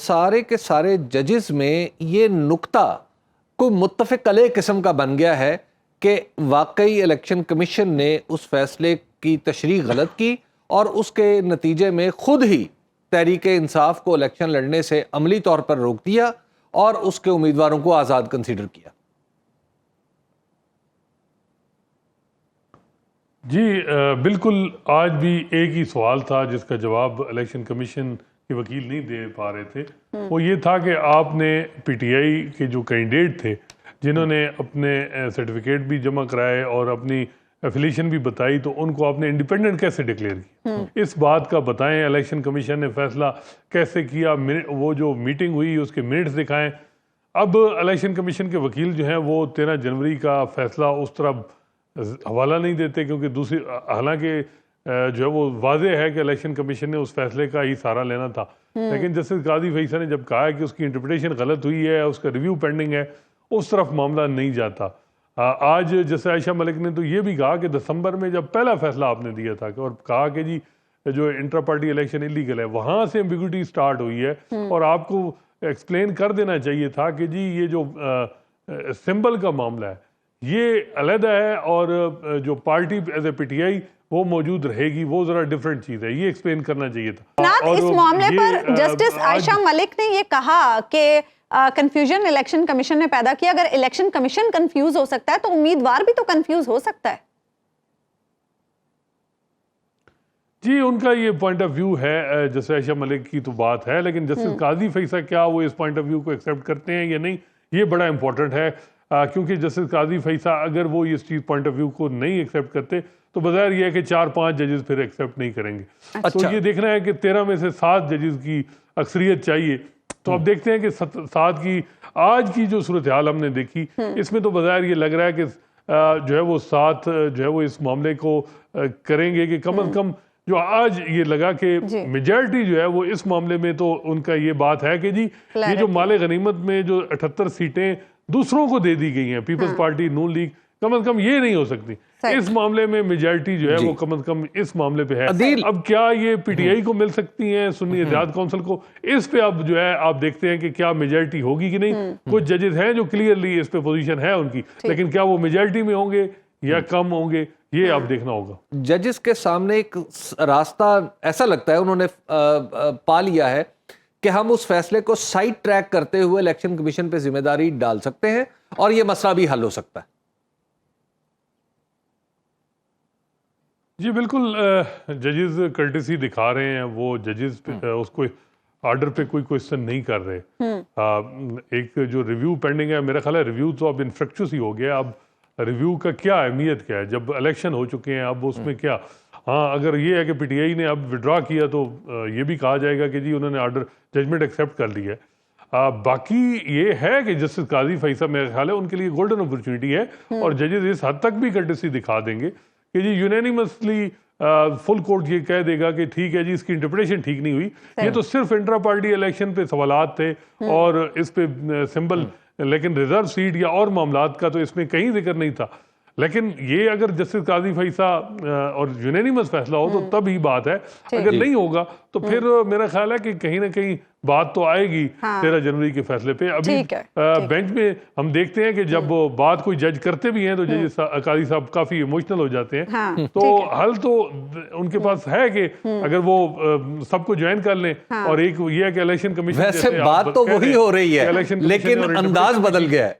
सारे के सारे जजेस में ये नुक्ता कोई मुत्तफ़िक अलह किस्म का बन गया है कि वाकई इलेक्शन कमीशन ने उस फैसले की तशरीह गलत की और उसके नतीजे में खुद ही तहरीक इंसाफ को इलेक्शन लड़ने से अमली तौर पर रोक दिया और उसके उम्मीदवारों को आज़ाद कंसीडर किया। जी बिल्कुल। आज भी एक ही सवाल था जिसका जवाब इलेक्शन कमीशन के वकील नहीं दे पा रहे थे। वो ये था कि आपने पीटीआई के जो कैंडिडेट थे जिन्होंने अपने सर्टिफिकेट भी जमा कराए और अपनी एफिलिएशन भी बताई, तो उनको आपने इंडिपेंडेंट कैसे डिक्लेयर किया? इस बात का बताएं। इलेक्शन कमीशन ने फैसला कैसे किया? वो जो मीटिंग हुई उसके मिनट्स दिखाएं। अब इलेक्शन कमीशन के वकील जो हैं वो 13 जनवरी का फैसला उस तरह हवाला नहीं देते, क्योंकि दूसरी हालांकि जो है वो वाज़ेह है कि इलेक्शन कमीशन ने उस फैसले का ही सहारा लेना था, लेकिन जस्टिस काजी फैसल ने जब कहा है कि उसकी इंटरप्रिटेशन गलत हुई है, उसका रिव्यू पेंडिंग है, उस तरफ मामला नहीं जाता। आज जैसे आयशा मलिक ने तो ये भी कहा कि दिसंबर में जब पहला फैसला आपने दिया था और कहा कि जी जो इंट्रा पार्टी इलेक्शन इलीगल है, वहाँ से एम्बिग्युइटी स्टार्ट हुई है और आपको एक्सप्लेन कर देना चाहिए था कि जी ये जो सिंबल का मामला है ये अलग है और जो पार्टी एज ए पीटीआई वो मौजूद रहेगी, वो जरा डिफरेंट चीज है, ये एक्सप्लेन करना चाहिए था। और इस मामले पर जस्टिस आयशा मलिक ने ये कहा कि कंफ्यूजन इलेक्शन कमीशन ने पैदा किया। अगर इलेक्शन कमीशन कंफ्यूज हो सकता है तो उम्मीदवार भी तो कंफ्यूज हो सकता है। जी उनका ये पॉइंट ऑफ व्यू है, जैसे आयशा मलिक की तो बात है, लेकिन जस्टिस काजी फैसल क्या वो इस पॉइंट ऑफ व्यू को एक्सेप्ट करते हैं या नहीं, ये बड़ा इंपॉर्टेंट है। क्योंकि जस्टिस काजी फैसल अगर वो इस चीज पॉइंट ऑफ व्यू को नहीं एक्सेप्ट करते तो बज़ाहिर ये है कि 4-5 जजेस फिर एक्सेप्ट नहीं करेंगे। तो ये देखना है कि 13 में से 7 जजेस की अक्सरियत चाहिए। तो अब देखते हैं कि 7 की आज की जो सूरत हाल हमने देखी, इसमें तो बज़ाहिर ये लग रहा है कि जो है वो 7 जो है वो इस मामले को करेंगे कि कम अज कम जो आज ये लगा कि मेजॉरिटी जो है वो इस मामले में, तो उनका ये बात है कि जी ये जो माले गनीमत में जो 78 सीटें दूसरों को दे दी गई हैं, पीपल्स पार्टी नून लीग, कम अज कम ये नहीं हो सकती। इस मामले में मेजॉरिटी जो है वो कम अज कम इस मामले पे है। अब क्या ये पीटीआई को मिल सकती हैं, सुन्नी इत्तेहाद काउंसिल को? इस पे अब जो है आप देखते हैं कि क्या मेजॉरिटी होगी कि नहीं। कुछ जजेस हैं जो क्लियरली इस पे पोजीशन है उनकी, लेकिन क्या वो मेजॉरिटी में होंगे या कम होंगे, ये आप देखना होगा। जजेस के सामने एक रास्ता ऐसा लगता है उन्होंने पा लिया है कि हम उस फैसले को साइड ट्रैक करते हुए इलेक्शन कमीशन पे जिम्मेदारी डाल सकते हैं और ये मसला भी हल हो सकता है। जी बिल्कुल। जजेस कर्टेसी दिखा रहे हैं, वो जजेस उसको आर्डर पे कोई क्वेश्चन नहीं कर रहे। एक जो रिव्यू पेंडिंग है, मेरा ख्याल है रिव्यू तो अब इन्फ्रेक्चुअस ही हो गया। अब रिव्यू का क्या अहमियत क्या है जब इलेक्शन हो चुके हैं, अब उसमें क्या। हाँ अगर ये है कि पीटीआई ने अब विड्रॉ किया तो ये भी कहा जाएगा कि जी उन्होंने आर्डर जजमेंट एक्सेप्ट कर लिया है। बाकी ये है कि जस्टिस काजी फैसल मेरा ख्याल है उनके लिए गोल्डन अपॉर्चुनिटी है और जजेस इस हद तक भी कर्टेसी दिखा देंगे कि जी यूनानिमसली फुल कोर्ट ये कह देगा कि ठीक है जी इसकी इंटरप्रिटेशन ठीक नहीं हुई, ये तो सिर्फ इंट्रा पार्टी इलेक्शन पे सवालात थे और इस पे सिंबल, लेकिन रिजर्व सीट या और मामलात का तो इसमें कहीं जिक्र नहीं था। लेकिन ये अगर जस्टिस काजी फैसल और यूनानिमस फैसला हो तो तब ही बात है, अगर नहीं होगा तो फिर मेरा ख्याल है कि कहीं ना कहीं बात तो आएगी 13 जनवरी के फैसले पे। अभी बेंच में हम देखते हैं कि जब बात कोई जज करते भी हैं तो जज काजी साहब काफी इमोशनल हो जाते हैं। तो हल तो उनके पास है कि अगर वो सबको ज्वाइन कर लें और एक ये है कि इलेक्शन कमीशन, वैसे बात तो वही हो रही है लेकिन अंदाज बदल गया है।